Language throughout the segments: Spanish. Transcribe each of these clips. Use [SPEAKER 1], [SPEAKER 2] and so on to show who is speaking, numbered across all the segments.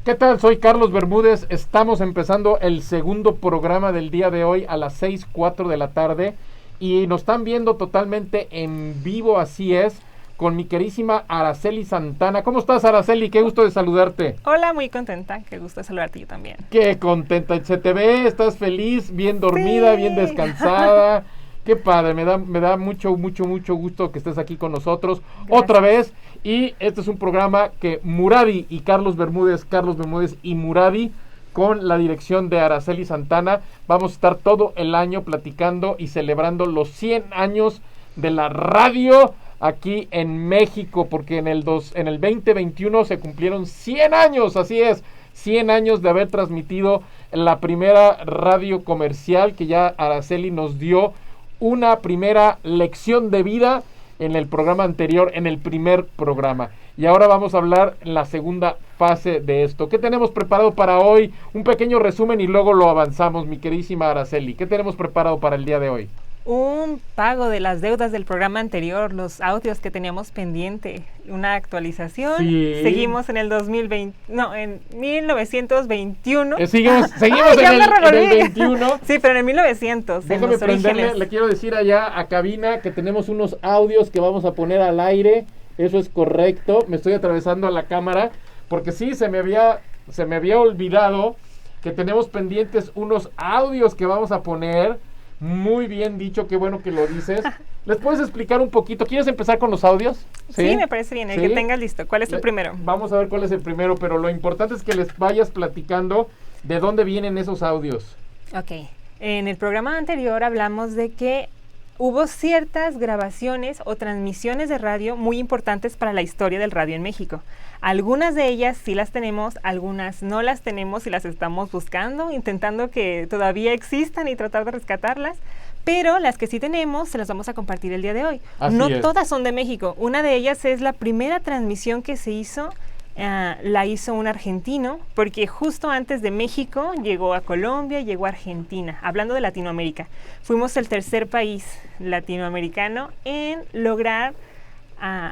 [SPEAKER 1] ¿Qué tal? Soy Carlos Bermúdez. Estamos empezando el segundo programa del día de hoy a las 6:04 de la tarde y nos están viendo totalmente en vivo, así es, con mi querísima Araceli Santana. ¿Cómo estás, Araceli? Qué gusto de saludarte.
[SPEAKER 2] Hola, muy contenta. Qué gusto de saludarte yo también.
[SPEAKER 1] Qué contenta. Se te ve, estás feliz, bien dormida, sí, bien descansada. Qué padre, me da mucho gusto que estés aquí con nosotros. Gracias. Otra vez. Y este es un programa que Muradi y Carlos Bermúdez y Muradi, con la dirección de Araceli Santana, vamos a estar todo el año platicando y celebrando los 100 años de la radio aquí en México, porque en el 2021 se cumplieron 100 años, así es, 100 años de haber transmitido la primera radio comercial, que ya Araceli nos dio una primera lección de vida en el programa anterior, en el primer programa. Y ahora vamos a hablar en la segunda fase de esto. ¿Qué tenemos preparado para hoy? Un pequeño resumen y luego lo avanzamos, mi queridísima Araceli. ¿Qué tenemos preparado para el día de hoy?
[SPEAKER 2] Un pago de las deudas del programa anterior, los audios que teníamos pendiente, una actualización. Sí. Seguimos en el 1921.
[SPEAKER 1] Seguimos en el 21.
[SPEAKER 2] Sí, pero en el 1900.
[SPEAKER 1] Déjame prenderle, le quiero decir allá a cabina que tenemos unos audios que vamos a poner al aire. Eso es correcto. Me estoy atravesando a la cámara porque sí, se me había olvidado que tenemos pendientes unos audios que vamos a poner. Muy bien dicho, qué bueno que lo dices. ¿Les puedes explicar un poquito? ¿Quieres empezar con los audios?
[SPEAKER 2] Sí, me parece bien, el que tengas listo. ¿Cuál es el primero?
[SPEAKER 1] Vamos a ver cuál es el primero, pero lo importante es que les vayas platicando de dónde vienen esos audios.
[SPEAKER 2] Ok, en el programa anterior hablamos de que hubo ciertas grabaciones o transmisiones de radio muy importantes para la historia del radio en México. Algunas de ellas sí las tenemos, algunas no las tenemos y las estamos buscando, intentando que todavía existan y tratar de rescatarlas, pero las que sí tenemos se las vamos a compartir el día de hoy. No todas son de México, una de ellas es la primera transmisión que se hizo, la hizo un argentino, porque justo antes de México llegó a Colombia, llegó a Argentina, hablando de Latinoamérica. Fuimos el tercer país latinoamericano en lograr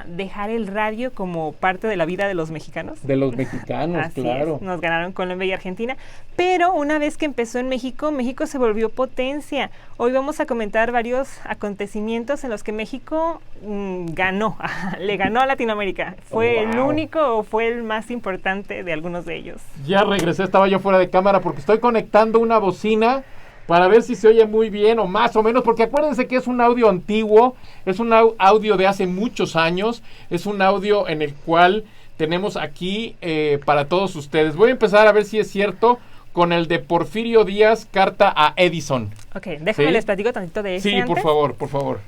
[SPEAKER 2] dejar el radio como parte de la vida de los mexicanos.
[SPEAKER 1] De los mexicanos,
[SPEAKER 2] así
[SPEAKER 1] claro.
[SPEAKER 2] Es, nos ganaron Colombia y Argentina, pero una vez que empezó en México, México se volvió potencia. Hoy vamos a comentar varios acontecimientos en los que México ganó, le ganó a Latinoamérica. ¿Fue el único o fue el más importante de algunos de ellos? Ya
[SPEAKER 1] regresé, estaba yo fuera de cámara porque estoy conectando una bocina para ver si se oye muy bien o más o menos, porque acuérdense que es un audio antiguo, es un audio de hace muchos años, es un audio en el cual tenemos aquí para todos ustedes. Voy a empezar a ver si es cierto con el de Porfirio Díaz, carta a Edison.
[SPEAKER 2] Ok, déjame les platico tantito de ese antes.
[SPEAKER 1] Sí, por favor.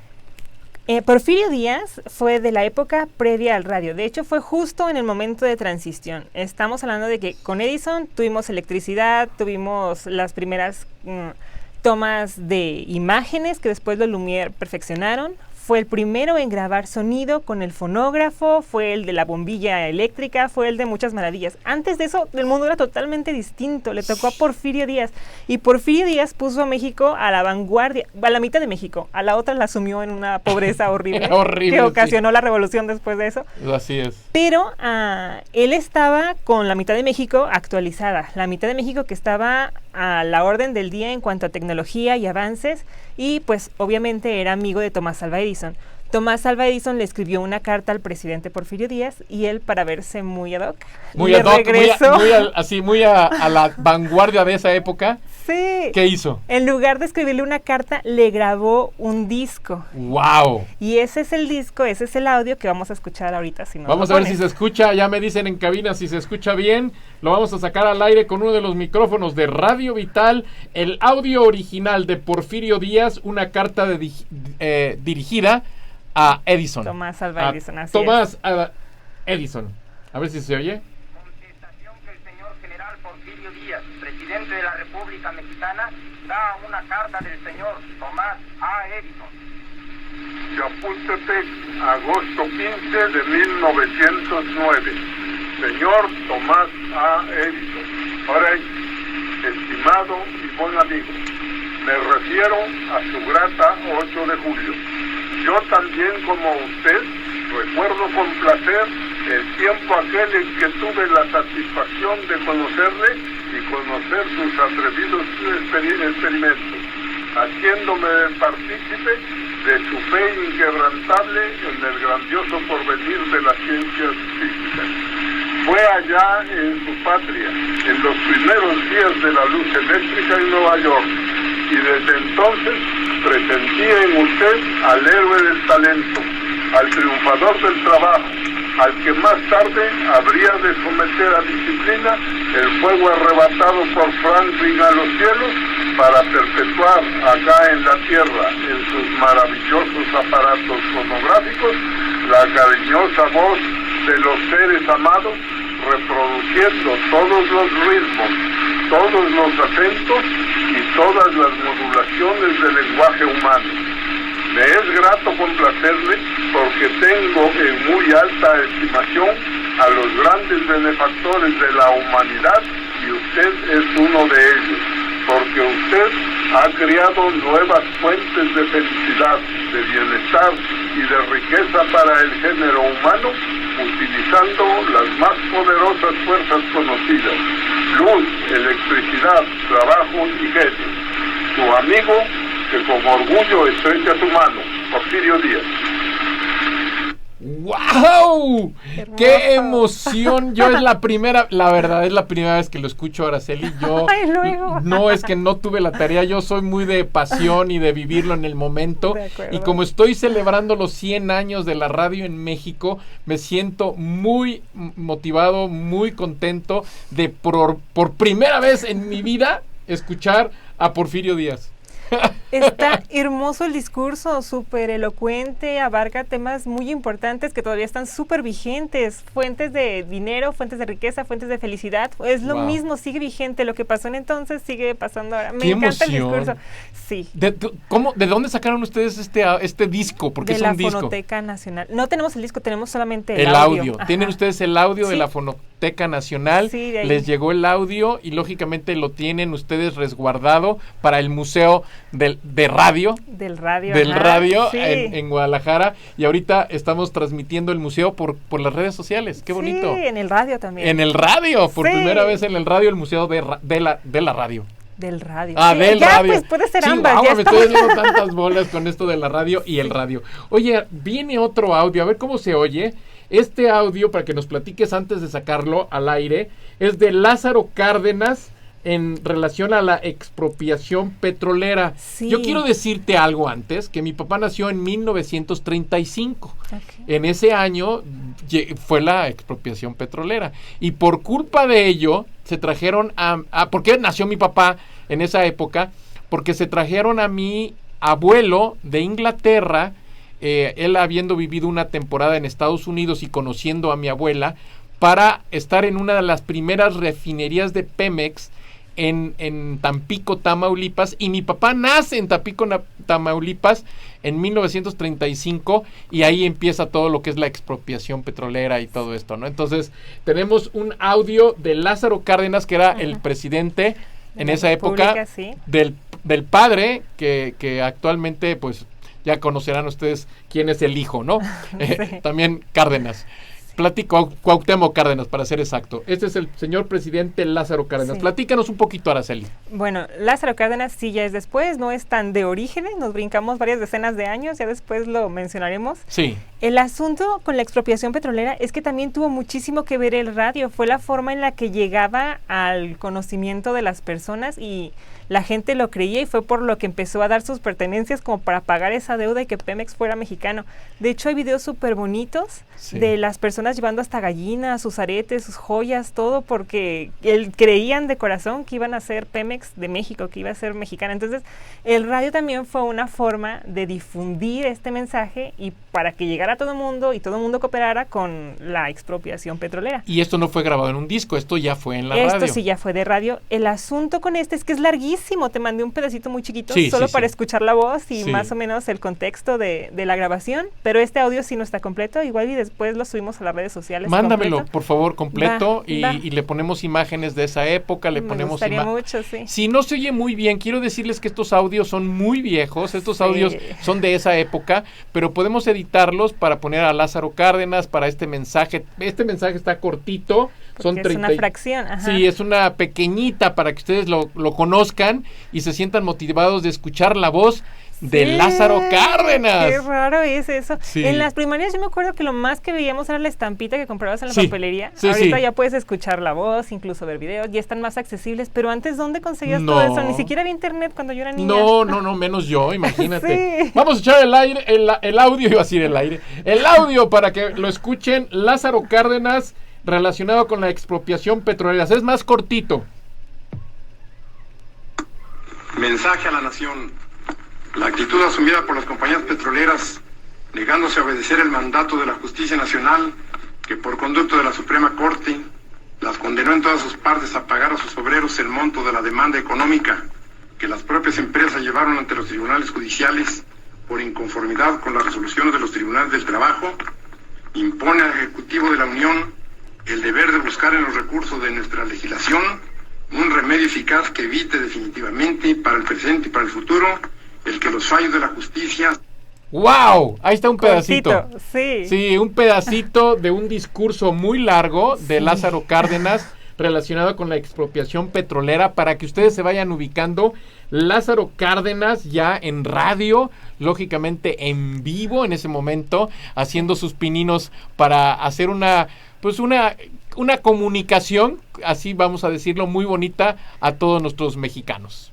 [SPEAKER 2] Porfirio Díaz fue de la época previa al radio. De hecho, fue justo en el momento de transición. Estamos hablando de que con Edison tuvimos electricidad, tuvimos las primeras tomas de imágenes que después los Lumière perfeccionaron. Fue el primero en grabar sonido con el fonógrafo, fue el de la bombilla eléctrica, fue el de muchas maravillas. Antes de eso, el mundo era totalmente distinto, le tocó a Porfirio Díaz. Y Porfirio Díaz puso a México a la vanguardia, a la mitad de México, a la otra la sumió en una pobreza horrible, que ocasionó la revolución después de eso.
[SPEAKER 1] Así es.
[SPEAKER 2] Pero él estaba con la mitad de México actualizada, la mitad de México que estaba a la orden del día en cuanto a tecnología y avances, y pues obviamente era amigo de Tomás Alva Edison. Tomás Alva Edison le escribió una carta al presidente Porfirio Díaz y él, para verse muy ad hoc, muy a
[SPEAKER 1] la vanguardia de esa época.
[SPEAKER 2] Sí.
[SPEAKER 1] ¿Qué hizo?
[SPEAKER 2] En lugar de escribirle una carta, le grabó un disco.
[SPEAKER 1] ¡Wow!
[SPEAKER 2] Y ese es el disco, ese es el audio que vamos a escuchar ahorita. Si no
[SPEAKER 1] vamos a ver si se escucha, ya me dicen en cabina si se escucha bien. Lo vamos a sacar al aire con uno de los micrófonos de Radio Vital. El audio original de Porfirio Díaz, una carta dirigida a Edison.
[SPEAKER 2] Tomás Alva Edison, así
[SPEAKER 1] Tomás Alva Edison. A ver si se oye.
[SPEAKER 3] Contestación que el señor general Porfirio Díaz, presidente de la República Mexicana, da una carta del señor Tomás A. Edison.
[SPEAKER 4] Chapultepec, agosto 15 de 1909. Señor Tomás A. Edison. Rey, estimado y buen amigo, me refiero a su grata 8 de julio. Yo también, como usted, recuerdo con placer el tiempo aquel en que tuve la satisfacción de conocerle y conocer sus atrevidos experimentos, haciéndome partícipe de su fe inquebrantable en el grandioso porvenir de las ciencias físicas. Fue allá en su patria, en los primeros días de la luz eléctrica en Nueva York, y desde entonces presentía en usted al héroe del talento, al triunfador del trabajo, al que más tarde habría de someter a disciplina el fuego arrebatado por Franklin a los cielos para perpetuar acá en la tierra, en sus maravillosos aparatos fonográficos, la cariñosa voz de los seres amados, reproduciendo todos los ritmos, todos los acentos y todas las modulaciones del lenguaje humano. Me es grato complacerle porque tengo en muy alta estimación a los grandes benefactores de la humanidad y usted es uno de ellos, porque usted ha creado nuevas fuentes de felicidad, de bienestar y de riqueza para el género humano, utilizando las más poderosas fuerzas conocidas: luz, electricidad, trabajo y genio. Su amigo, que con orgullo estrecha tu mano, Porfirio Díaz.
[SPEAKER 1] ¡Wow! ¡Qué emoción! Yo es la primera vez que lo escucho, Araceli. Yo
[SPEAKER 2] Ay, luego.
[SPEAKER 1] no, es que no tuve la tarea. Yo soy muy de pasión y de vivirlo en el momento.
[SPEAKER 2] De acuerdo.
[SPEAKER 1] Y como estoy celebrando los 100 años de la radio en México, me siento muy motivado, muy contento de por primera vez en mi vida escuchar a Porfirio Díaz.
[SPEAKER 2] Está hermoso el discurso, súper elocuente, abarca temas muy importantes que todavía están súper vigentes, fuentes de dinero, fuentes de riqueza, fuentes de felicidad, es lo mismo, sigue vigente, lo que pasó en entonces sigue pasando ahora. Me encanta el discurso. Sí.
[SPEAKER 1] ¿De dónde sacaron ustedes este disco? Porque es un disco.
[SPEAKER 2] De la Fonoteca Nacional. No tenemos el disco, tenemos solamente
[SPEAKER 1] el audio.
[SPEAKER 2] Ajá.
[SPEAKER 1] Tienen ustedes el audio
[SPEAKER 2] Sí.
[SPEAKER 1] de la Fonoteca Nacional,
[SPEAKER 2] Sí, de ahí.
[SPEAKER 1] les llegó el audio y lógicamente lo tienen ustedes resguardado para el Museo del radio.
[SPEAKER 2] Del radio.
[SPEAKER 1] Del
[SPEAKER 2] ajá,
[SPEAKER 1] radio
[SPEAKER 2] sí.
[SPEAKER 1] en Guadalajara, y ahorita estamos transmitiendo el museo por las redes sociales. Qué bonito.
[SPEAKER 2] Sí, en el radio también.
[SPEAKER 1] En el radio, por
[SPEAKER 2] Sí.
[SPEAKER 1] primera vez en el radio, el museo de la radio.
[SPEAKER 2] Del radio.
[SPEAKER 1] Ah,
[SPEAKER 2] Sí,
[SPEAKER 1] del
[SPEAKER 2] ya,
[SPEAKER 1] radio.
[SPEAKER 2] pues puede ser
[SPEAKER 1] Sí,
[SPEAKER 2] ambas.
[SPEAKER 1] guau,
[SPEAKER 2] ya
[SPEAKER 1] me
[SPEAKER 2] está.
[SPEAKER 1] estoy haciendo tantas bolas con esto de la radio y el radio. Oye, viene otro audio, a ver cómo se oye. Este audio, para que nos platiques antes de sacarlo al aire, es de Lázaro Cárdenas en relación a la expropiación petrolera.
[SPEAKER 2] Sí.
[SPEAKER 1] Yo quiero decirte algo antes, que mi papá nació en 1935.
[SPEAKER 2] Ok.
[SPEAKER 1] En ese año fue la expropiación petrolera. Y por culpa de ello, se trajeron ¿por qué nació mi papá en esa época? Porque se trajeron a mi abuelo de Inglaterra, él habiendo vivido una temporada en Estados Unidos y conociendo a mi abuela, para estar en una de las primeras refinerías de Pemex en Tampico, Tamaulipas, y mi papá nace en Tampico, Tamaulipas en 1935, y ahí empieza todo lo que es la expropiación petrolera y todo esto, ¿no? Entonces, tenemos un audio de Lázaro Cárdenas, que era el presidente en
[SPEAKER 2] la
[SPEAKER 1] esa época,
[SPEAKER 2] República, sí.
[SPEAKER 1] del padre, que actualmente, pues, ya conocerán ustedes quién es el hijo, ¿no?
[SPEAKER 2] Sí.
[SPEAKER 1] También Cárdenas. Platico, Cuauhtémoc Cárdenas, para ser exacto. Este es el señor presidente Lázaro Cárdenas.
[SPEAKER 2] Sí.
[SPEAKER 1] Platícanos un poquito, Araceli.
[SPEAKER 2] Bueno, Lázaro Cárdenas sí ya es después, no es tan de orígenes, nos brincamos varias decenas de años, ya después lo mencionaremos.
[SPEAKER 1] Sí.
[SPEAKER 2] El asunto con la expropiación petrolera es que también tuvo muchísimo que ver el radio, fue la forma en la que llegaba al conocimiento de las personas y la gente lo creía, y fue por lo que empezó a dar sus pertenencias como para pagar esa deuda y que Pemex fuera mexicano. De hecho, hay videos súper bonitos de las personas llevando hasta gallinas, sus aretes, sus joyas, todo porque creían de corazón que iban a ser Pemex de México, que iba a ser mexicana. Entonces, el radio también fue una forma de difundir este mensaje y para que llegara a todo el mundo y todo el mundo cooperara con la expropiación petrolera.
[SPEAKER 1] Y esto no fue grabado en un disco, esto ya fue en la radio.
[SPEAKER 2] Esto sí ya fue de radio. El asunto con este es que es larguísimo. Te mandé un pedacito muy chiquito solo para escuchar la voz y más o menos el contexto de la grabación, pero este audio sí no está completo, igual y después lo subimos a las redes sociales.
[SPEAKER 1] Mándamelo,
[SPEAKER 2] completo.
[SPEAKER 1] por favor, completo,
[SPEAKER 2] Va.
[SPEAKER 1] y le ponemos imágenes de esa época, le
[SPEAKER 2] Me
[SPEAKER 1] ponemos
[SPEAKER 2] gustaría mucho, sí.
[SPEAKER 1] Si no se oye muy bien, quiero decirles que estos audios son muy viejos, estos audios son de esa época, pero podemos editarlos para poner a Lázaro Cárdenas para este mensaje. Este mensaje está cortito. Son 30.
[SPEAKER 2] Es una fracción. Ajá.
[SPEAKER 1] Sí, es una pequeñita para que ustedes lo conozcan y se sientan motivados de escuchar la voz de Lázaro Cárdenas.
[SPEAKER 2] Qué raro es eso.
[SPEAKER 1] Sí.
[SPEAKER 2] En las primarias yo me acuerdo que lo más que veíamos era la estampita que comprabas en la papelería.
[SPEAKER 1] Sí,
[SPEAKER 2] Ahorita ya puedes escuchar la voz, incluso ver videos, ya están más accesibles, pero antes ¿dónde conseguías todo eso? Ni siquiera había internet cuando yo era niña.
[SPEAKER 1] No, menos yo, imagínate.
[SPEAKER 2] Sí.
[SPEAKER 1] Vamos a echar el audio, iba a decir el audio para que lo escuchen. Lázaro Cárdenas relacionado con la expropiación petrolera. Es más cortito.
[SPEAKER 5] Mensaje a la nación. La actitud asumida por las compañías petroleras, negándose a obedecer el mandato de la Justicia Nacional, que por conducto de la Suprema Corte, las condenó en todas sus partes a pagar a sus obreros el monto de la demanda económica que las propias empresas llevaron ante los tribunales judiciales por inconformidad con las resoluciones de los tribunales del trabajo, impone al Ejecutivo de la Unión el deber de buscar en los recursos de nuestra legislación un remedio eficaz que evite definitivamente para el presente y para el futuro el que los fallos de la justicia...
[SPEAKER 1] ¡Wow! Ahí está un pedacito.
[SPEAKER 2] Sí,
[SPEAKER 1] un pedacito de un discurso muy largo de Lázaro Cárdenas relacionado con la expropiación petrolera para que ustedes se vayan ubicando. Lázaro Cárdenas ya en radio, lógicamente en vivo en ese momento, haciendo sus pininos para hacer una comunicación, así vamos a decirlo, muy bonita a todos nuestros mexicanos.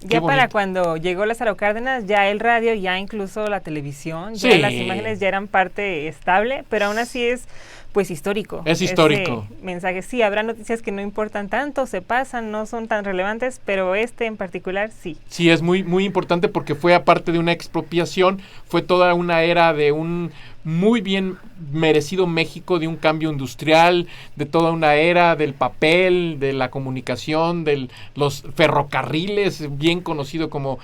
[SPEAKER 2] Ya para cuando llegó Lázaro Cárdenas, ya el radio, ya incluso la televisión, ya las imágenes ya eran parte estable, pero aún así es pues histórico.
[SPEAKER 1] Es histórico.
[SPEAKER 2] Ese mensaje, sí, habrá noticias que no importan tanto, se pasan, no son tan relevantes, pero este en particular sí.
[SPEAKER 1] Sí, es muy, muy importante porque fue aparte de una expropiación, fue toda una era de un muy bien merecido México, de un cambio industrial, de toda una era del papel, de la comunicación, de los ferrocarriles, bien conocido como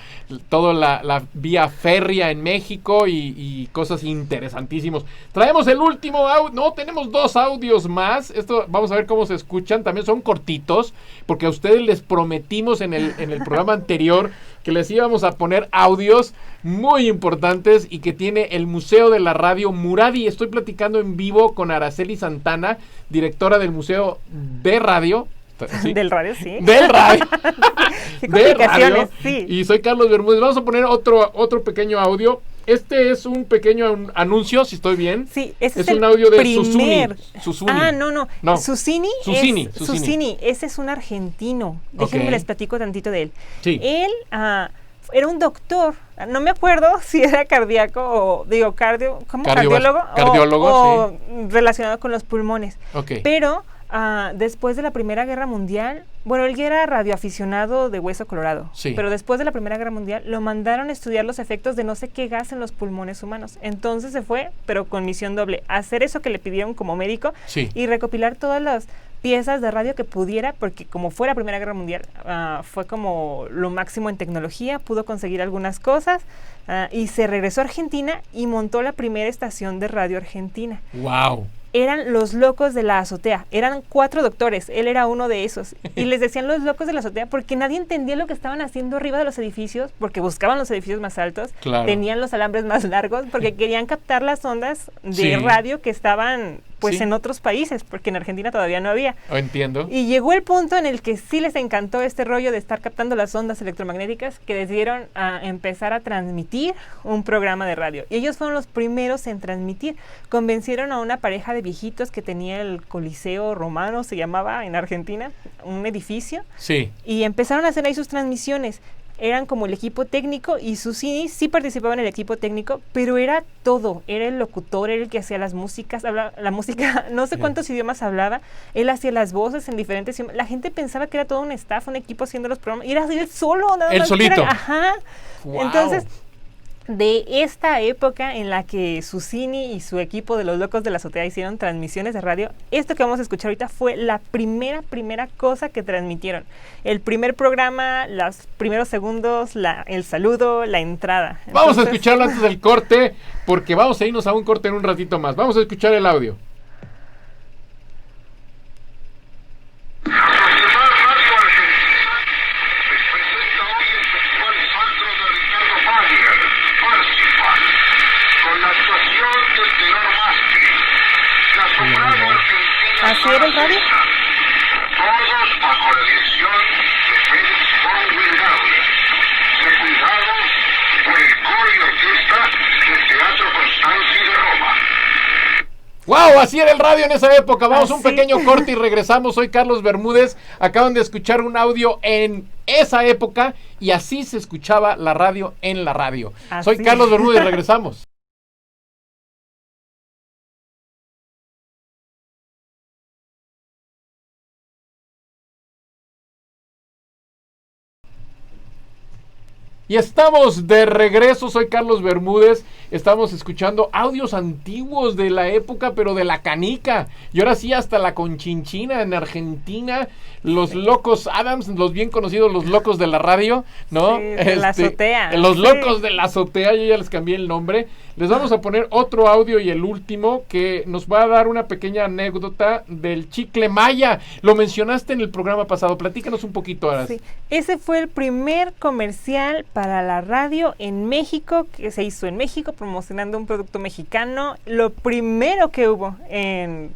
[SPEAKER 1] toda la vía férrea en México y cosas interesantísimos. Traemos el último audio, tenemos 2 audios más, esto vamos a ver cómo se escuchan, también son cortitos, porque a ustedes les prometimos en el programa anterior que les íbamos a poner audios muy importantes y que tiene el Museo de la Radio Muradi. Estoy platicando en vivo con Araceli Santana, directora del Museo de Radio.
[SPEAKER 2] ¿Sí? Del radio, sí.
[SPEAKER 1] Del radio.
[SPEAKER 2] Qué complicaciones, sí.
[SPEAKER 1] Y soy Carlos Bermúdez. Vamos a poner otro pequeño audio. Este es un pequeño anuncio, si estoy bien.
[SPEAKER 2] Sí, ese
[SPEAKER 1] es un audio de Susini.
[SPEAKER 2] Ah, no. Susini, ese es un argentino. Déjenme les platico tantito de él.
[SPEAKER 1] Sí.
[SPEAKER 2] Él era un doctor, no me acuerdo si era cardíaco o cardiólogo o relacionado con los pulmones.
[SPEAKER 1] Okay.
[SPEAKER 2] Pero después de la Primera Guerra Mundial, bueno, él ya era radioaficionado de hueso colorado, pero después de la Primera Guerra Mundial lo mandaron a estudiar los efectos de no sé qué gas en los pulmones humanos. Entonces se fue, pero con misión doble, hacer eso que le pidieron como médico y recopilar todas las piezas de radio que pudiera, porque como fue la Primera Guerra Mundial, fue como lo máximo en tecnología, pudo conseguir algunas cosas y se regresó a Argentina y montó la primera estación de radio argentina.
[SPEAKER 1] ¡Wow!
[SPEAKER 2] Eran los locos de la azotea, eran 4 doctores, él era uno de esos, y les decían los locos de la azotea porque nadie entendía lo que estaban haciendo arriba de los edificios, porque buscaban los edificios más altos, tenían los alambres más largos, porque querían captar las ondas de radio que estaban pues en otros países, porque en Argentina todavía no había.
[SPEAKER 1] Entiendo.
[SPEAKER 2] Y llegó el punto en el que sí les encantó este rollo de estar captando las ondas electromagnéticas, que decidieron empezar a transmitir un programa de radio. Y ellos fueron los primeros en transmitir. Convencieron a una pareja de viejitos que tenía el Coliseo Romano, se llamaba en Argentina, un edificio.
[SPEAKER 1] Sí.
[SPEAKER 2] Y empezaron a hacer ahí sus transmisiones. Eran como el equipo técnico y Susini sí participaba en el equipo técnico, pero era todo, era el locutor, era el que hacía las músicas, la música, no sé cuántos idiomas hablaba, él hacía las voces en diferentes idiomas, la gente pensaba que era todo un staff, un equipo haciendo los programas, y era él solo, nada más.
[SPEAKER 1] Él solito.
[SPEAKER 2] Ajá.
[SPEAKER 1] Wow.
[SPEAKER 2] Entonces, de esta época en la que Susini y su equipo de los locos de la azotea hicieron transmisiones de radio, esto que vamos a escuchar ahorita fue la primera cosa que transmitieron. El primer programa, los primeros segundos, el saludo, la entrada. Entonces,
[SPEAKER 1] vamos a escucharlo antes del corte, porque vamos a irnos a un corte en un ratito más. Vamos a escuchar el audio.
[SPEAKER 4] Con la actuación del
[SPEAKER 2] el radio?
[SPEAKER 4] Todos bajo la dirección de Félix von Wingauer, secundados por el coro y orquesta del Teatro Constanzi de Roma.
[SPEAKER 1] ¡Wow! Así era el radio en esa época. Vamos a un
[SPEAKER 2] Así.
[SPEAKER 1] pequeño corte y regresamos. Soy Carlos Bermúdez. Acaban de escuchar un audio en esa época y así se escuchaba la radio en la radio. Soy
[SPEAKER 2] Así.
[SPEAKER 1] Carlos Bermúdez, regresamos. Y estamos de regreso, soy Carlos Bermúdez, estamos escuchando audios antiguos de la época, pero de la canica, y ahora sí hasta la Conchinchina en Argentina, los locos Adams, los bien conocidos, los locos de la radio, ¿no?
[SPEAKER 2] Sí, de la azotea.
[SPEAKER 1] Los
[SPEAKER 2] Sí.
[SPEAKER 1] locos de la azotea, yo ya les cambié el nombre. Les vamos a poner otro audio y el último que nos va a dar una pequeña anécdota del chicle maya. Lo mencionaste en el programa pasado, platícanos un poquito, Aras.
[SPEAKER 2] Sí, ese fue el primer comercial para la radio en México, que se hizo en México promocionando un producto mexicano. Lo primero que hubo en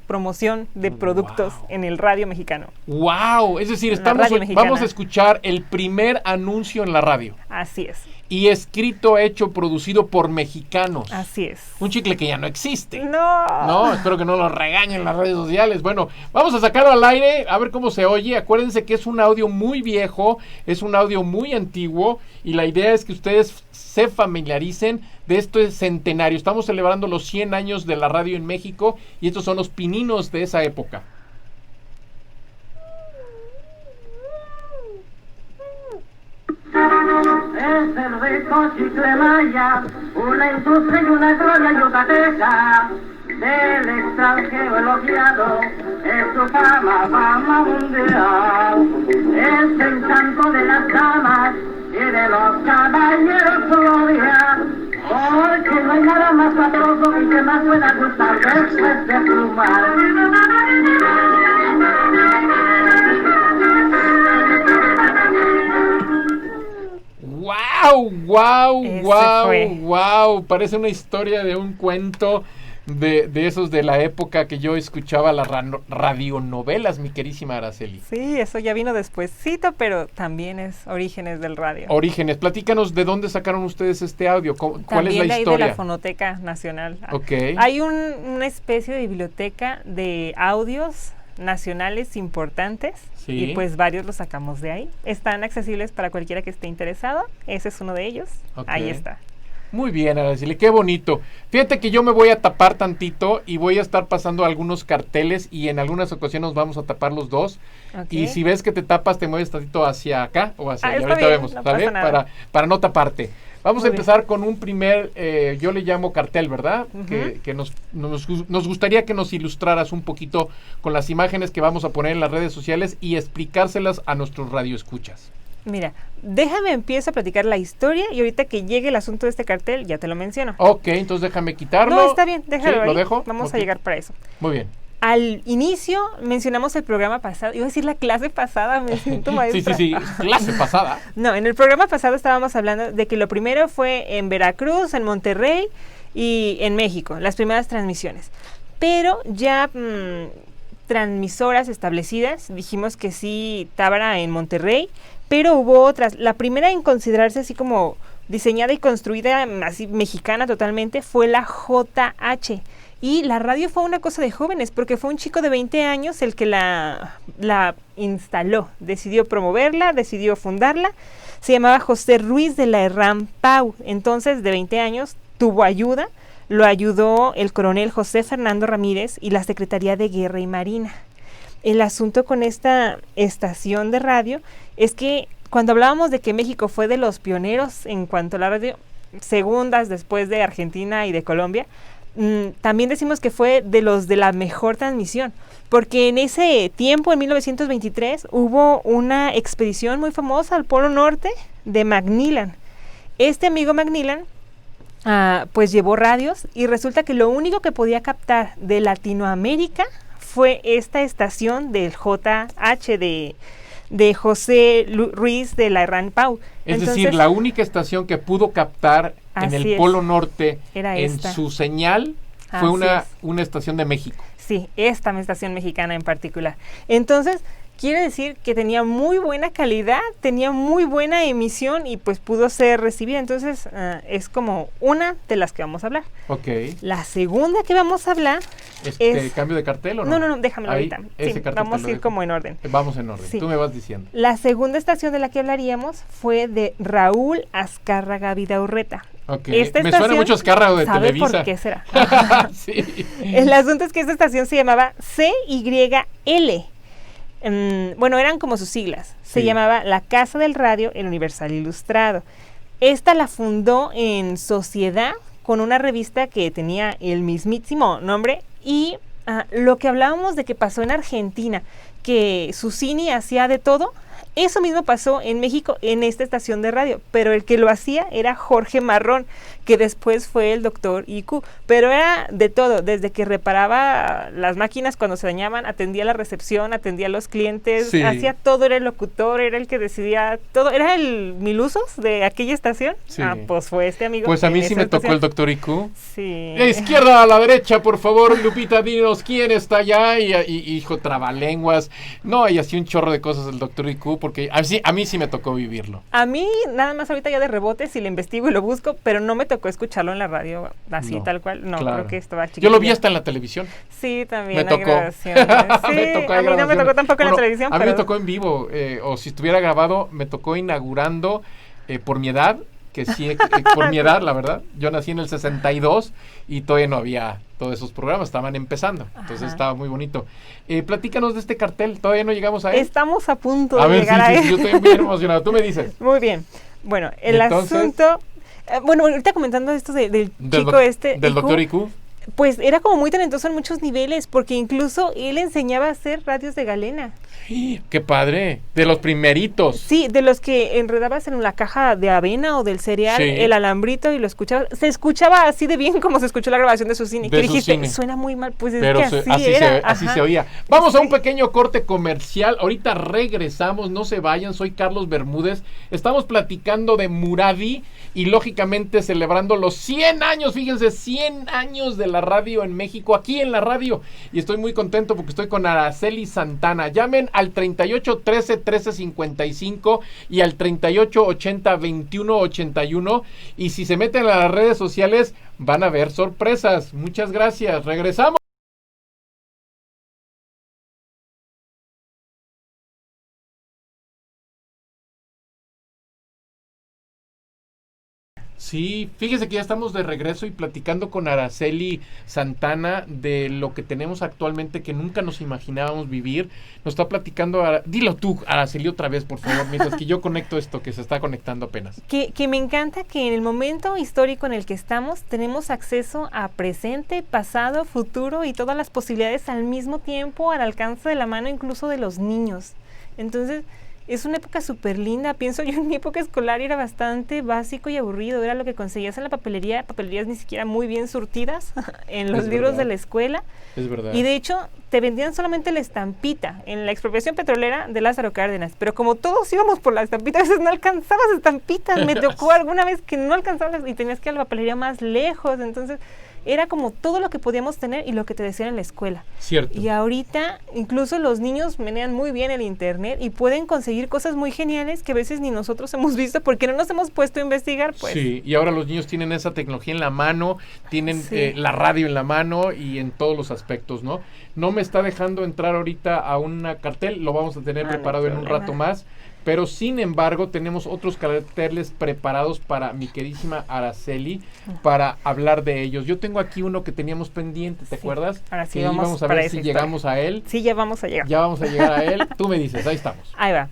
[SPEAKER 2] promoción de productos
[SPEAKER 1] Wow.
[SPEAKER 2] en el radio mexicano.
[SPEAKER 1] ¡Wow! Es decir,
[SPEAKER 2] La radio mexicana.
[SPEAKER 1] vamos a escuchar el primer anuncio en la radio.
[SPEAKER 2] Así es,
[SPEAKER 1] Y escrito, hecho, producido por mexicanos.
[SPEAKER 2] así es.
[SPEAKER 1] Un chicle que ya no existe.
[SPEAKER 2] No.
[SPEAKER 1] No, espero que no lo regañen las redes sociales. Bueno, vamos a sacarlo al aire, a ver cómo se oye. Acuérdense que es un audio muy viejo, es un audio muy antiguo y la idea es que ustedes se familiaricen de este centenario. Estamos celebrando los 100 años de la radio en México y estos son los pininos de esa época.
[SPEAKER 3] Es el rico chicle maya, una industria y una gloria yucateca, del extranjero elogiado, es su fama mundial. Es el encanto de las damas y de los caballeros gloria, porque no hay nada más sabroso y que más pueda gustar después de fumar.
[SPEAKER 1] ¡Wow! ¡Wow!
[SPEAKER 2] Ese
[SPEAKER 1] ¡Wow!
[SPEAKER 2] fue.
[SPEAKER 1] ¡Wow! Parece una historia de un cuento de esos de la época que yo escuchaba las radionovelas, mi querísima Araceli.
[SPEAKER 2] Sí, eso ya vino despuesito, pero también es orígenes del radio.
[SPEAKER 1] Orígenes, platícanos de dónde sacaron ustedes este audio, ¿cuál
[SPEAKER 2] También
[SPEAKER 1] es la
[SPEAKER 2] de ahí
[SPEAKER 1] historia?
[SPEAKER 2] de la Fonoteca Nacional.
[SPEAKER 1] Ok.
[SPEAKER 2] Hay una especie de biblioteca de audios nacionales importantes
[SPEAKER 1] Sí.
[SPEAKER 2] y pues varios los sacamos de ahí. Están accesibles para cualquiera que esté interesado. Ese es uno de ellos.
[SPEAKER 1] Ok.
[SPEAKER 2] Ahí está.
[SPEAKER 1] Muy bien, Araceli, qué bonito. Fíjate que yo me voy a tapar tantito y voy a estar pasando algunos carteles y en algunas ocasiones vamos a tapar los dos.
[SPEAKER 2] Ok.
[SPEAKER 1] Y si ves que te tapas, te mueves tantito hacia acá o hacia allá.
[SPEAKER 2] está
[SPEAKER 1] Ahorita
[SPEAKER 2] bien,
[SPEAKER 1] vemos,
[SPEAKER 2] no
[SPEAKER 1] ¿está
[SPEAKER 2] pasa
[SPEAKER 1] bien?
[SPEAKER 2] nada.
[SPEAKER 1] Para no taparte. Vamos
[SPEAKER 2] Muy
[SPEAKER 1] a empezar con un primer, yo le llamo cartel, ¿verdad?
[SPEAKER 2] Ujú.
[SPEAKER 1] Que nos gustaría que nos ilustraras un poquito con las imágenes que vamos a poner en las redes sociales y explicárselas a nuestros radioescuchas.
[SPEAKER 2] Mira, déjame empiezo a platicar la historia y ahorita que llegue el asunto de este cartel ya te lo menciono.
[SPEAKER 1] Ok, entonces déjame quitarlo.
[SPEAKER 2] No, está bien, déjalo
[SPEAKER 1] ¿Sí?
[SPEAKER 2] ahí.
[SPEAKER 1] ¿Lo dejo?
[SPEAKER 2] Vamos
[SPEAKER 1] Ok.
[SPEAKER 2] a llegar para eso.
[SPEAKER 1] Muy bien.
[SPEAKER 2] Al inicio mencionamos el programa pasado, iba a decir la clase pasada, me siento maestra.
[SPEAKER 1] Sí, clase pasada.
[SPEAKER 2] No, en el programa pasado estábamos hablando de que lo primero fue en Veracruz, en Monterrey y en México, las primeras transmisiones. Pero ya transmisoras establecidas, dijimos que sí, Tábara en Monterrey, pero hubo otras. La primera en considerarse así como diseñada y construida, así mexicana totalmente, fue la JH. Y la radio fue una cosa de jóvenes, porque fue un chico de 20 años el que la instaló, decidió promoverla, decidió fundarla. Se llamaba José Ruiz de la Herrán Pau. Entonces, de 20 años, tuvo ayuda. Lo ayudó el coronel José Fernando Ramírez y la Secretaría de Guerra y Marina. El asunto con esta estación de radio es que cuando hablábamos de que México fue de los pioneros en cuanto a la radio, segundas después de Argentina y de Colombia, también decimos que fue de los de la mejor transmisión, porque en ese tiempo, en 1923, hubo una expedición muy famosa al Polo Norte de Macmillan. Este amigo Macmillan pues llevó radios y resulta que lo único que podía captar de Latinoamérica fue esta estación del JH de José Ruiz de la Herrán Pau.
[SPEAKER 1] Es decir, la única estación que pudo captar en
[SPEAKER 2] Así
[SPEAKER 1] el
[SPEAKER 2] es.
[SPEAKER 1] Polo Norte
[SPEAKER 2] Era
[SPEAKER 1] en
[SPEAKER 2] esta.
[SPEAKER 1] su señal fue
[SPEAKER 2] Así es.
[SPEAKER 1] una estación de México.
[SPEAKER 2] Sí, esta estación mexicana en particular. Entonces, quiere decir que tenía muy buena calidad, tenía muy buena emisión y pues pudo ser recibida. Entonces, es como una de las que vamos a hablar.
[SPEAKER 1] Ok.
[SPEAKER 2] La segunda que vamos a hablar es...
[SPEAKER 1] ¿Cambio de cartel o no?
[SPEAKER 2] No, déjamelo
[SPEAKER 1] Ahí,
[SPEAKER 2] ahorita.
[SPEAKER 1] ese
[SPEAKER 2] Sí,
[SPEAKER 1] cartel
[SPEAKER 2] vamos
[SPEAKER 1] te
[SPEAKER 2] a ir
[SPEAKER 1] lo dejo.
[SPEAKER 2] como en orden.
[SPEAKER 1] Vamos en orden,
[SPEAKER 2] Sí.
[SPEAKER 1] tú me vas diciendo.
[SPEAKER 2] La segunda estación de la que hablaríamos fue de Raúl Azcárraga Vidaurreta.
[SPEAKER 1] Ok.
[SPEAKER 2] Esta
[SPEAKER 1] Me suena
[SPEAKER 2] estación,
[SPEAKER 1] mucho Azcárraga de
[SPEAKER 2] ¿sabe
[SPEAKER 1] Televisa.
[SPEAKER 2] por qué será?
[SPEAKER 1] Sí.
[SPEAKER 2] El asunto es que esta estación se llamaba CYL. Bueno, eran como sus siglas. Se
[SPEAKER 1] Sí.
[SPEAKER 2] llamaba La Casa del Radio, el Universal Ilustrado. Esta la fundó en sociedad con una revista que tenía el mismísimo nombre y lo que hablábamos de que pasó en Argentina, que Susini hacía de todo, eso mismo pasó en México en esta estación de radio, pero el que lo hacía era Jorge Marrón, que después fue el doctor IQ, pero era de todo, desde que reparaba las máquinas cuando se dañaban, atendía la recepción, atendía a los clientes,
[SPEAKER 1] Sí.
[SPEAKER 2] hacía todo, era el locutor, era el que decidía todo, era el Milusos de aquella estación.
[SPEAKER 1] Sí.
[SPEAKER 2] Pues fue este amigo.
[SPEAKER 1] Pues a
[SPEAKER 2] en
[SPEAKER 1] mí sí
[SPEAKER 2] esa
[SPEAKER 1] me tocó
[SPEAKER 2] estación.
[SPEAKER 1] el doctor IQ.
[SPEAKER 2] Sí.
[SPEAKER 1] De izquierda a la derecha, por favor, Lupita, dinos quién está allá. Y hijo, trabalenguas. No, y así un chorro de cosas el doctor IQ, porque a mí sí me tocó vivirlo.
[SPEAKER 2] A mí, nada más ahorita ya de rebote, si lo investigo y lo busco, pero no me tocó escucharlo en la radio así,
[SPEAKER 1] No,
[SPEAKER 2] tal cual. No,
[SPEAKER 1] claro.
[SPEAKER 2] creo que estaba chiquito.
[SPEAKER 1] Yo lo vi hasta en la televisión.
[SPEAKER 2] Sí, también
[SPEAKER 1] Me
[SPEAKER 2] hay
[SPEAKER 1] tocó.
[SPEAKER 2] grabaciones. Sí,
[SPEAKER 1] Me tocó,
[SPEAKER 2] a
[SPEAKER 1] hay
[SPEAKER 2] mí no me
[SPEAKER 1] grabaciones.
[SPEAKER 2] tocó tampoco en la
[SPEAKER 1] Bueno,
[SPEAKER 2] televisión,
[SPEAKER 1] a mí
[SPEAKER 2] pero...
[SPEAKER 1] me tocó en vivo, o si estuviera grabado, me tocó inaugurando por mi edad, que sí, por mi edad, la verdad. Yo nací en el 62 y todavía no había todos esos programas, estaban empezando. Entonces
[SPEAKER 2] Ajá.
[SPEAKER 1] estaba muy bonito. Platícanos de este cartel, todavía no llegamos a él.
[SPEAKER 2] Estamos a punto
[SPEAKER 1] A
[SPEAKER 2] de
[SPEAKER 1] ver,
[SPEAKER 2] llegar a
[SPEAKER 1] sí,
[SPEAKER 2] él.
[SPEAKER 1] yo estoy bien emocionado. Tú me dices.
[SPEAKER 2] Muy bien. Bueno, el
[SPEAKER 1] Entonces,
[SPEAKER 2] asunto... bueno, ahorita comentando esto del chico
[SPEAKER 1] Del
[SPEAKER 2] IQ,
[SPEAKER 1] doctor IQ.
[SPEAKER 2] pues era como muy talentoso en muchos niveles, porque incluso él enseñaba a hacer radios de galena.
[SPEAKER 1] ¡Qué padre! De los primeritos.
[SPEAKER 2] Sí, de los que enredabas en la caja de avena o del cereal,
[SPEAKER 1] Sí.
[SPEAKER 2] el alambrito y lo escuchabas. Se escuchaba así de bien como se escuchó la grabación de Susini.
[SPEAKER 1] De
[SPEAKER 2] Que dijiste,
[SPEAKER 1] Susini.
[SPEAKER 2] suena muy mal, pues es
[SPEAKER 1] Pero
[SPEAKER 2] que así era.
[SPEAKER 1] así
[SPEAKER 2] Ajá.
[SPEAKER 1] se oía. Vamos a un pequeño corte comercial. Ahorita regresamos, no se vayan. Soy Carlos Bermúdez. Estamos platicando de Muradi y lógicamente celebrando los 100 años, fíjense, 100 años de la radio en México, aquí en la radio. Y estoy muy contento porque estoy con Araceli Santana. Llamen al 38 13 13 55 y al 38 80 21 81. Y si se meten a las redes sociales, van a ver sorpresas. Muchas gracias. Regresamos. Sí, fíjese que ya estamos de regreso y platicando con Araceli Santana de lo que tenemos actualmente que nunca nos imaginábamos vivir. Nos está platicando, dilo tú, Araceli, otra vez, por favor, mientras que yo conecto esto que se está conectando apenas.
[SPEAKER 2] Que me encanta que en el momento histórico en el que estamos tenemos acceso a presente, pasado, futuro y todas las posibilidades al mismo tiempo, al alcance de la mano incluso de los niños. Entonces... es una época súper linda. Pienso yo en mi época escolar era bastante básico y aburrido. Era lo que conseguías en la papelería, papelerías ni siquiera muy bien surtidas en los libros
[SPEAKER 1] verdad.
[SPEAKER 2] de la escuela.
[SPEAKER 1] Es verdad.
[SPEAKER 2] Y de hecho, te vendían solamente la estampita en la expropiación petrolera de Lázaro Cárdenas. Pero como todos íbamos por la estampita, a veces no alcanzabas estampitas. Me tocó alguna vez que no alcanzabas y tenías que ir a la papelería más lejos. Entonces, era como todo lo que podíamos tener y lo que te decían en la escuela.
[SPEAKER 1] Cierto.
[SPEAKER 2] Y ahorita incluso los niños menean muy bien el internet y pueden conseguir cosas muy geniales que a veces ni nosotros hemos visto porque no nos hemos puesto a investigar, pues.
[SPEAKER 1] Sí, y ahora los niños tienen esa tecnología en la mano, tienen
[SPEAKER 2] Sí.
[SPEAKER 1] la radio en la mano y en todos los aspectos, ¿no? No me está dejando entrar ahorita a un cartel, lo vamos a tener
[SPEAKER 2] No hay
[SPEAKER 1] preparado en un
[SPEAKER 2] problema.
[SPEAKER 1] rato más, pero sin embargo tenemos otros carteles preparados para mi queridísima Araceli para hablar de ellos. Yo tengo aquí uno que teníamos pendiente, ¿te
[SPEAKER 2] Sí.
[SPEAKER 1] acuerdas?
[SPEAKER 2] Ahora sí,
[SPEAKER 1] Que
[SPEAKER 2] vamos
[SPEAKER 1] íbamos a
[SPEAKER 2] para
[SPEAKER 1] ver
[SPEAKER 2] esa
[SPEAKER 1] si
[SPEAKER 2] historia.
[SPEAKER 1] llegamos a él.
[SPEAKER 2] Sí, ya vamos a llegar.
[SPEAKER 1] Ya vamos a llegar a él. Tú me dices, ahí estamos.
[SPEAKER 2] Ahí va.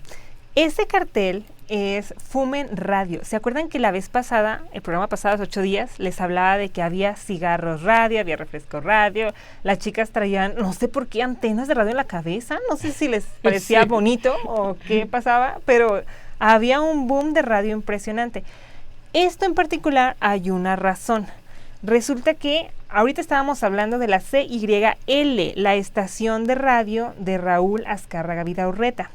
[SPEAKER 2] Este cartel es Fumen Radio. ¿Se acuerdan que la vez pasada, el programa pasado, hace 8 días, les hablaba de que había cigarros radio, había refresco radio, las chicas traían, no sé por qué, antenas de radio en la cabeza, no sé si les parecía
[SPEAKER 1] Sí.
[SPEAKER 2] bonito o qué pasaba, pero había un boom de radio impresionante. Esto en particular hay una razón. Resulta que ahorita estábamos hablando de la CYL, la estación de radio de Raúl Azcárraga Vidaurreta.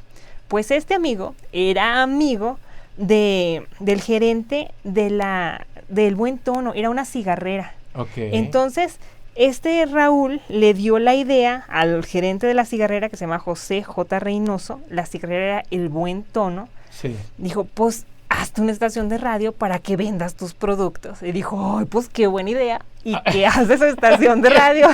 [SPEAKER 2] Pues este amigo era amigo del gerente del Buen Tono, era una cigarrera.
[SPEAKER 1] Ok.
[SPEAKER 2] Entonces, Raúl le dio la idea al gerente de la cigarrera, que se llama José J. Reynoso, la cigarrera era El Buen Tono.
[SPEAKER 1] Sí.
[SPEAKER 2] Dijo, pues hazte una estación de radio para que vendas tus productos. Y dijo, ay, pues qué buena idea. ¿Y qué hace esa estación de radio?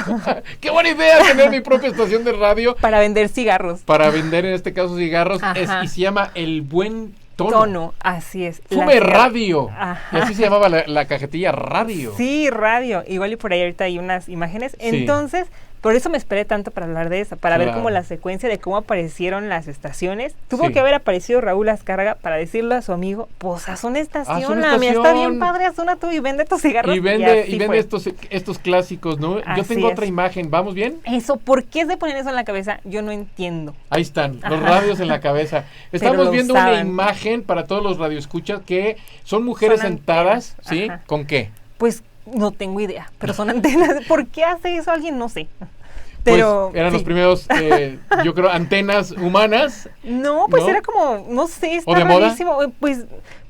[SPEAKER 1] ¡Qué buena idea tener mi propia estación de radio!
[SPEAKER 2] Para vender cigarros.
[SPEAKER 1] Para vender, en este caso, cigarros. Y se llama El Buen Tono.
[SPEAKER 2] Así es.
[SPEAKER 1] Fume Radio.
[SPEAKER 2] Ajá.
[SPEAKER 1] Y así se llamaba la cajetilla, Radio.
[SPEAKER 2] Sí, radio. Igual y por ahí ahorita hay unas imágenes.
[SPEAKER 1] Sí.
[SPEAKER 2] Entonces, por eso me esperé tanto para hablar de eso, para ver
[SPEAKER 1] Claro.
[SPEAKER 2] como la secuencia de cómo aparecieron las estaciones. Tuvo
[SPEAKER 1] Sí.
[SPEAKER 2] que haber aparecido Raúl Azcárraga para decirle a su amigo, pues haz una estación, mira, está
[SPEAKER 1] estación.
[SPEAKER 2] bien padre, haz una tú y vende tus cigarros.
[SPEAKER 1] Y vende
[SPEAKER 2] así fue.
[SPEAKER 1] estos clásicos, ¿no? Yo
[SPEAKER 2] Así
[SPEAKER 1] tengo
[SPEAKER 2] es.
[SPEAKER 1] otra imagen. ¿Vamos bien?
[SPEAKER 2] Eso, ¿por qué se ponen eso en la cabeza? Yo no entiendo.
[SPEAKER 1] Ahí están, los
[SPEAKER 2] Ajá.
[SPEAKER 1] radios en la cabeza.
[SPEAKER 2] Pero
[SPEAKER 1] Estamos
[SPEAKER 2] lo
[SPEAKER 1] viendo una
[SPEAKER 2] usaban.
[SPEAKER 1] imagen para todos los radioescuchas que son mujeres
[SPEAKER 2] Son
[SPEAKER 1] sentadas,
[SPEAKER 2] antenas,
[SPEAKER 1] ¿sí?
[SPEAKER 2] ajá.
[SPEAKER 1] ¿Con qué?
[SPEAKER 2] Pues no tengo idea, pero son antenas. ¿Por qué hace eso alguien? No sé. Pero
[SPEAKER 1] pues eran los
[SPEAKER 2] sí.
[SPEAKER 1] primeros, yo creo, antenas humanas.
[SPEAKER 2] No, pues
[SPEAKER 1] ¿No?
[SPEAKER 2] era como, no sé, está
[SPEAKER 1] ¿O de moda?
[SPEAKER 2] rarísimo. Pues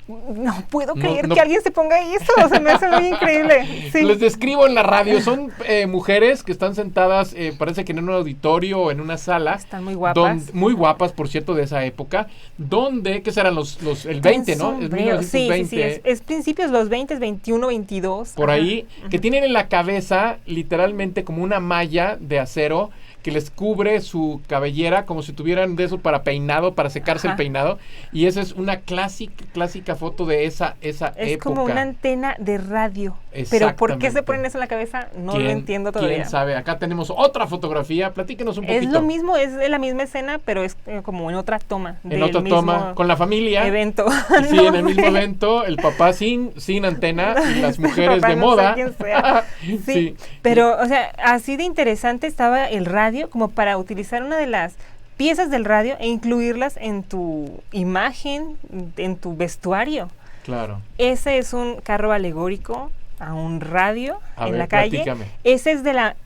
[SPEAKER 2] no puedo
[SPEAKER 1] No,
[SPEAKER 2] creer
[SPEAKER 1] no.
[SPEAKER 2] que alguien se ponga eso, o sea, me hace muy increíble. Sí.
[SPEAKER 1] Les describo en la radio, son mujeres que están sentadas, parece que en un auditorio o en una sala.
[SPEAKER 2] Están muy guapas.
[SPEAKER 1] Muy guapas, por cierto, de esa época. Donde, ¿qué serán el 20, no? Es
[SPEAKER 2] Sombrero. Sí,
[SPEAKER 1] 1920.
[SPEAKER 2] es principios los 20, 21, 22.
[SPEAKER 1] Por
[SPEAKER 2] ajá.
[SPEAKER 1] ahí, que tienen en la cabeza literalmente como una malla de acero que les cubre su cabellera como si tuvieran de eso para peinado, para secarse
[SPEAKER 2] Ajá.
[SPEAKER 1] el peinado. Y esa es una clásica foto de esa
[SPEAKER 2] Es
[SPEAKER 1] época.
[SPEAKER 2] como una antena de radio. Pero ¿por qué se
[SPEAKER 1] Exactamente.
[SPEAKER 2] ponen eso en la cabeza? No lo entiendo todavía.
[SPEAKER 1] ¿Quién sabe? Acá tenemos otra fotografía. Platíquenos un poquito.
[SPEAKER 2] Es lo mismo, es de la misma escena, pero es como en otra toma.
[SPEAKER 1] En
[SPEAKER 2] del
[SPEAKER 1] otra
[SPEAKER 2] mismo
[SPEAKER 1] toma, con la familia.
[SPEAKER 2] evento.
[SPEAKER 1] Sí,
[SPEAKER 2] No
[SPEAKER 1] en el mismo
[SPEAKER 2] sé.
[SPEAKER 1] evento, el papá sin antena y las mujeres
[SPEAKER 2] Papá,
[SPEAKER 1] de
[SPEAKER 2] no sé
[SPEAKER 1] moda.
[SPEAKER 2] quién sea. Sí, pero, o sea, así de interesante estaba el radio como para utilizar una de las piezas del radio e incluirlas en tu imagen, en tu vestuario.
[SPEAKER 1] Claro.
[SPEAKER 2] Ese es un carro alegórico a un radio
[SPEAKER 1] A
[SPEAKER 2] en
[SPEAKER 1] ver,
[SPEAKER 2] la calle.
[SPEAKER 1] platícame.
[SPEAKER 2] Ese es de la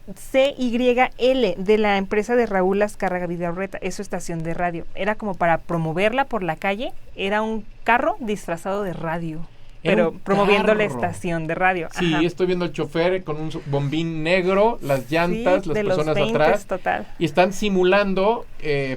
[SPEAKER 2] CYL, de la empresa de Raúl Azcárraga Vidaurreta, es su estación de radio. Era como para promoverla por la calle, era un carro disfrazado de radio,
[SPEAKER 1] Era
[SPEAKER 2] pero
[SPEAKER 1] un
[SPEAKER 2] promoviendo la
[SPEAKER 1] carro.
[SPEAKER 2] estación de radio.
[SPEAKER 1] Sí,
[SPEAKER 2] Ajá.
[SPEAKER 1] estoy viendo al chofer con un bombín negro, las llantas,
[SPEAKER 2] Sí,
[SPEAKER 1] las
[SPEAKER 2] de los
[SPEAKER 1] personas
[SPEAKER 2] 20s,
[SPEAKER 1] atrás.
[SPEAKER 2] total.
[SPEAKER 1] Y están simulando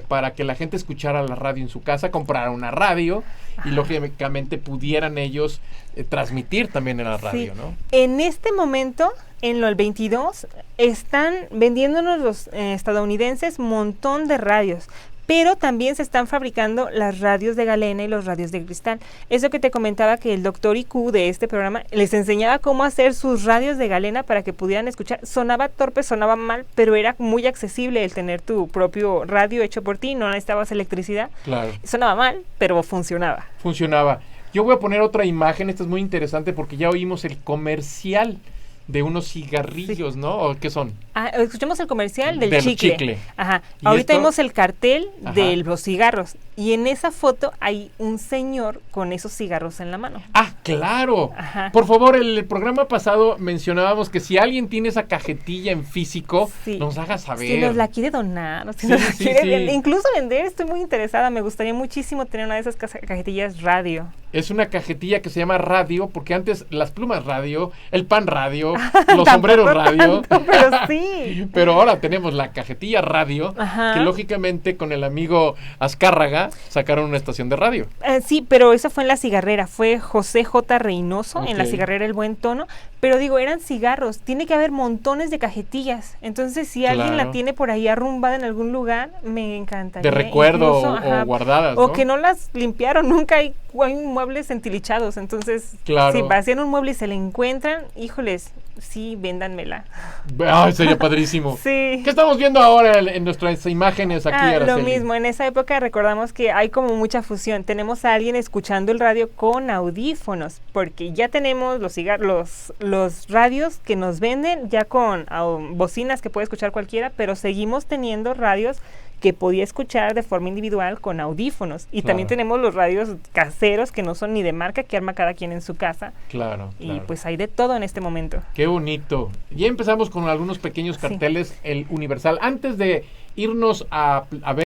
[SPEAKER 1] para que la gente escuchara la radio en su casa, comprara una radio y lógicamente pudieran ellos transmitir también en la radio,
[SPEAKER 2] Sí.
[SPEAKER 1] ¿no?
[SPEAKER 2] En este momento, en lo del 22, están vendiéndonos los estadounidenses montón de radios, pero también se están fabricando las radios de galena y los radios de cristal. Eso que te comentaba que el doctor IQ de este programa les enseñaba cómo hacer sus radios de galena para que pudieran escuchar. Sonaba torpe, sonaba mal, pero era muy accesible el tener tu propio radio hecho por ti, no necesitabas electricidad.
[SPEAKER 1] Claro.
[SPEAKER 2] Sonaba mal, pero funcionaba.
[SPEAKER 1] Funcionaba. Yo voy a poner otra imagen, esta es muy interesante porque ya oímos el comercial de unos cigarrillos, ¿no? ¿O qué son?
[SPEAKER 2] Ah, escuchamos el comercial del
[SPEAKER 1] Del
[SPEAKER 2] chicle.
[SPEAKER 1] chicle.
[SPEAKER 2] Ajá.
[SPEAKER 1] ¿Y
[SPEAKER 2] Ahorita
[SPEAKER 1] esto?
[SPEAKER 2] vimos el cartel
[SPEAKER 1] Ajá.
[SPEAKER 2] de los cigarros. Y en esa foto hay un señor con esos cigarros en la mano.
[SPEAKER 1] Ah, claro.
[SPEAKER 2] Ajá.
[SPEAKER 1] Por favor, el programa pasado mencionábamos que si alguien tiene esa cajetilla en físico,
[SPEAKER 2] Sí.
[SPEAKER 1] nos haga saber.
[SPEAKER 2] Si nos la quiere donar, o si
[SPEAKER 1] Sí,
[SPEAKER 2] nos la
[SPEAKER 1] sí,
[SPEAKER 2] quiere
[SPEAKER 1] sí.
[SPEAKER 2] incluso vender, estoy muy interesada. Me gustaría muchísimo tener una de esas cajetillas radio.
[SPEAKER 1] Es una cajetilla que se llama radio, porque antes las plumas radio, el pan radio, los sombreros radio.
[SPEAKER 2] Tanto, pero sí.
[SPEAKER 1] Pero ahora tenemos la cajetilla radio,
[SPEAKER 2] Ajá.
[SPEAKER 1] que lógicamente con el amigo Azcárraga sacaron una estación de radio.
[SPEAKER 2] Sí, pero eso fue en la cigarrera, fue José J. Reynoso en la
[SPEAKER 1] Ok.
[SPEAKER 2] cigarrera El Buen Tono, pero digo, eran cigarros, tiene que haber montones de cajetillas, entonces si alguien
[SPEAKER 1] Claro.
[SPEAKER 2] la tiene por ahí arrumbada en algún lugar, me encantaría.
[SPEAKER 1] De recuerdo
[SPEAKER 2] Incluso,
[SPEAKER 1] o
[SPEAKER 2] ajá,
[SPEAKER 1] guardadas,
[SPEAKER 2] o
[SPEAKER 1] ¿no?
[SPEAKER 2] que no las limpiaron, nunca hay muebles entilichados, entonces
[SPEAKER 1] Claro.
[SPEAKER 2] si vacían un mueble y se le encuentran, híjoles, sí, véndanmela.
[SPEAKER 1] Ay, sería padrísimo.
[SPEAKER 2] Sí.
[SPEAKER 1] ¿Qué estamos viendo ahora en nuestras imágenes aquí,
[SPEAKER 2] Lo
[SPEAKER 1] Araceli?
[SPEAKER 2] mismo, en esa época recordamos que hay como mucha fusión. Tenemos a alguien escuchando el radio con audífonos, porque ya tenemos los radios que nos venden ya con bocinas que puede escuchar cualquiera, pero seguimos teniendo radios que podía escuchar de forma individual con audífonos. Y también
[SPEAKER 1] Claro.
[SPEAKER 2] tenemos los radios caseros que no son ni de marca, que arma cada quien en su casa.
[SPEAKER 1] Claro,
[SPEAKER 2] Y
[SPEAKER 1] claro.
[SPEAKER 2] pues hay de todo en este momento.
[SPEAKER 1] Qué bonito. Ya empezamos con algunos pequeños
[SPEAKER 2] Sí.
[SPEAKER 1] carteles, el Universal. Antes de irnos a ver